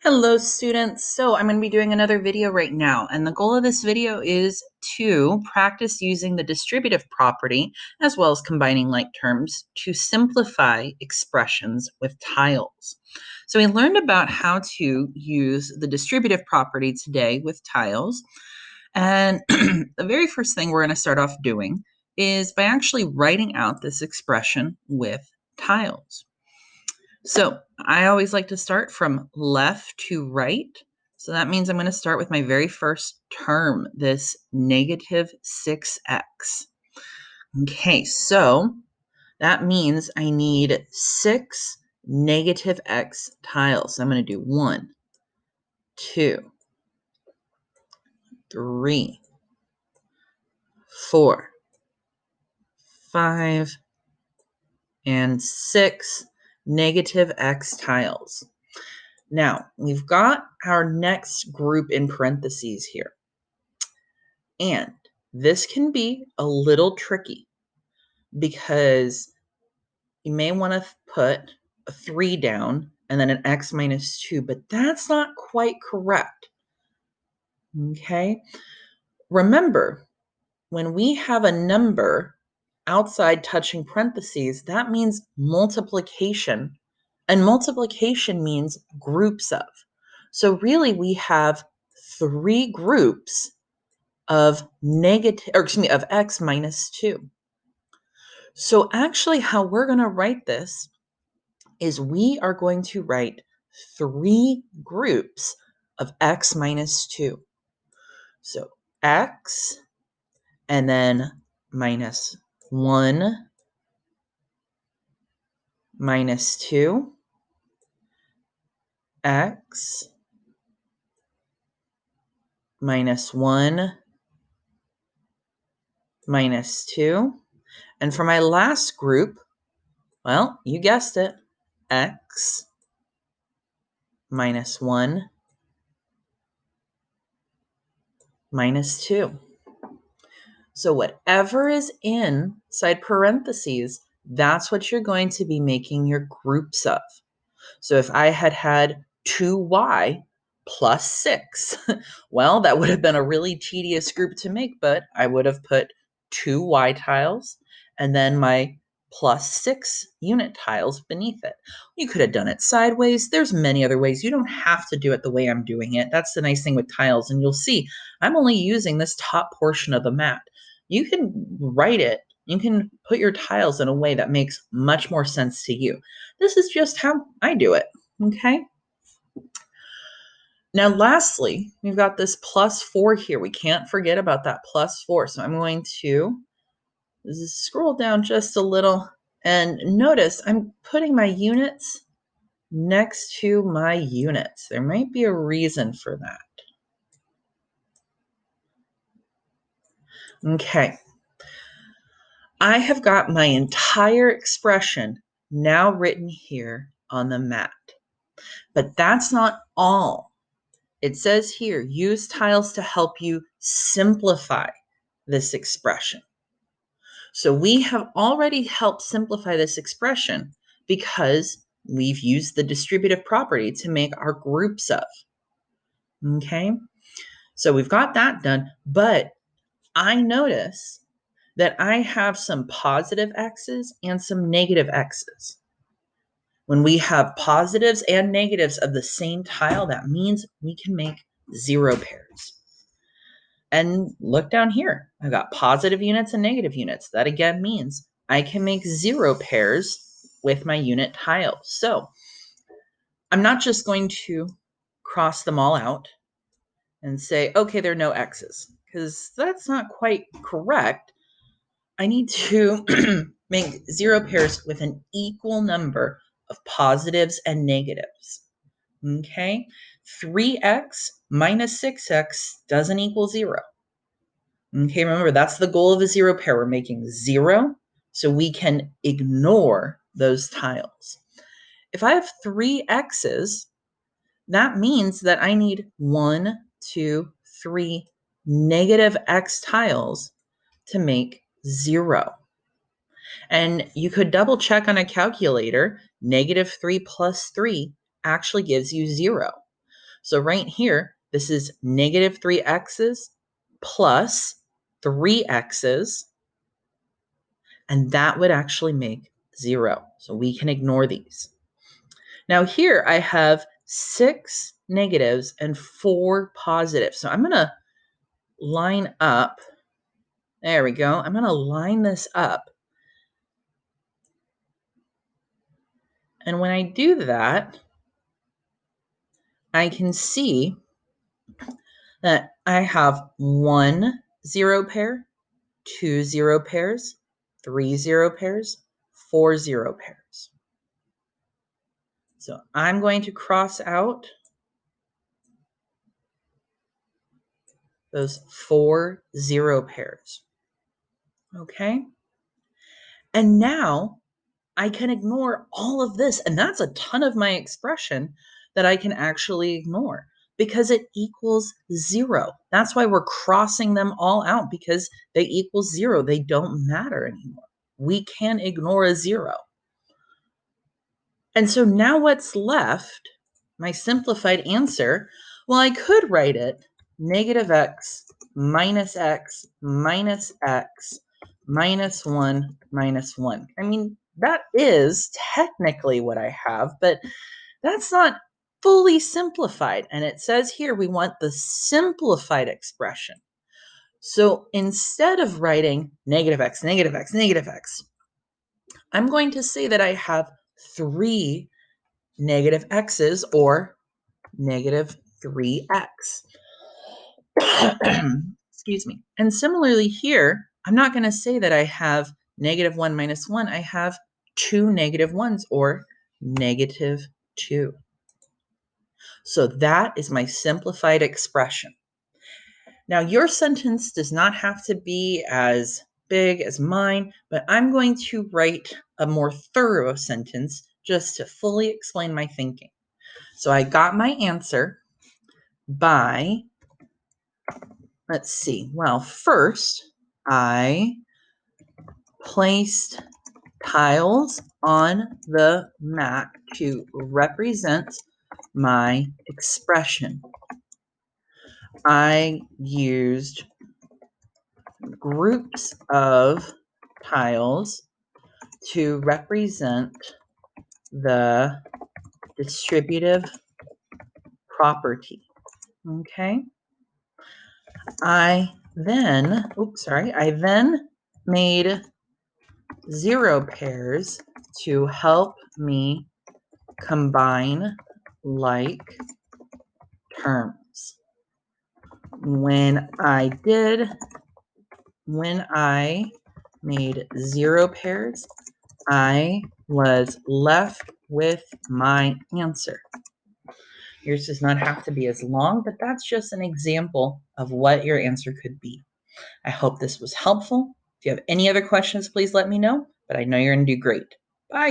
Hello students. So I'm going to be doing another video right now, and the goal of this video is to practice using the distributive property as well as combining like terms to simplify expressions with tiles. So we learned about how to use the distributive property today with tiles, and the very first thing we're going to start off doing is by actually writing out this expression with tiles. So I always like to start from left to right. So that means I'm going to start with my very first term, this negative 6x. Okay, so that means I need 6 negative x tiles. So I'm going to do 1, 2, 3, 4, 5, and 6 negative x tiles. Now, we've got our next group in parentheses here. And this can be a little tricky because you may want to put a 3 down and then an x minus 2, but that's not quite correct. Okay? Remember, when we have a number outside touching parentheses, that means multiplication. And multiplication means groups of. So really we have 3 groups of of x minus 2. So actually how we're going to write this is we are going to write 3 groups of x minus 2. So x and then minus 1 minus 2, x minus 1 minus 2. And for my last group, well, you guessed it, x minus 1 minus 2. So whatever is inside parentheses, that's what you're going to be making your groups of. So if I had 2y plus 6, well, that would have been a really tedious group to make, but I would have put 2y tiles and then my plus 6 unit tiles beneath it. You could have done it sideways. There's many other ways. You don't have to do it the way I'm doing it. That's the nice thing with tiles. And you'll see I'm only using this top portion of the mat. You can write it. You can put your tiles in a way that makes much more sense to you. This is just how I do it, okay? Now, lastly, we've got this plus 4 here. We can't forget about that plus 4. So I'm going to scroll down just a little and notice I'm putting my units next to my units. There might be a reason for that. Okay. I have got my entire expression now written here on the mat. But that's not all. It says here, use tiles to help you simplify this expression. So we have already helped simplify this expression because we've used the distributive property to make our groups of. Okay, so we've got that done, but I notice that I have some positive x's and some negative x's. When we have positives and negatives of the same tile, that means we can make 0 pairs. And look down here. I've got positive units and negative units. That again means I can make 0 pairs with my unit tiles. So I'm not just going to cross them all out and say, okay, there are no x's, because that's not quite correct. I need to make 0 pairs with an equal number of positives and negatives. Okay, 3x minus 6x doesn't equal 0. Okay, remember that's the goal of a 0 pair. We're making 0, so we can ignore those tiles. If I have 3 x's, that means that I need 1, 2, 3 negative x tiles to make 0. And you could double check on a calculator. Negative 3 plus 3 actually gives you 0. So right here, this is negative 3x's plus 3x's, and that would actually make 0. So we can ignore these. Now here I have 6 negatives and 4 positives. So I'm going to line up. There we go. I'm going to line this up. And when I do that, I can see that I have 1 0 pair, 2 0 pairs, 3 0 pairs, 4 0 pairs. So I'm going to cross out those 4 0 pairs. Okay? And now I can ignore all of this. And that's a ton of my expression that I can actually ignore because it equals 0. That's why we're crossing them all out, because they equal 0. They don't matter anymore. We can ignore a 0. And so now what's left, my simplified answer, well, I could write it negative x minus x minus x minus 1 minus 1. I mean, that is technically what I have, but that's not fully simplified. And it says here we want the simplified expression. So instead of writing negative x, negative x, negative x, I'm going to say that I have 3 negative x's, or negative 3x. Excuse me. And similarly here, I'm not going to say that I have negative 1 minus 1. I have 2 negative 1's, or negative 2. So that is my simplified expression. Now, your sentence does not have to be as big as mine, but I'm going to write a more thorough sentence just to fully explain my thinking. So I got my answer by, let's see, well, first I placed tiles on the mat to represent my expression. I used groups of tiles to represent the distributive property. Okay. I then made 0 pairs to help me combine like terms. When I made 0 pairs, I was left with my answer. Yours does not have to be as long, but that's just an example of what your answer could be. I hope this was helpful. If you have any other questions, please let me know, but I know you're going to do great. Bye.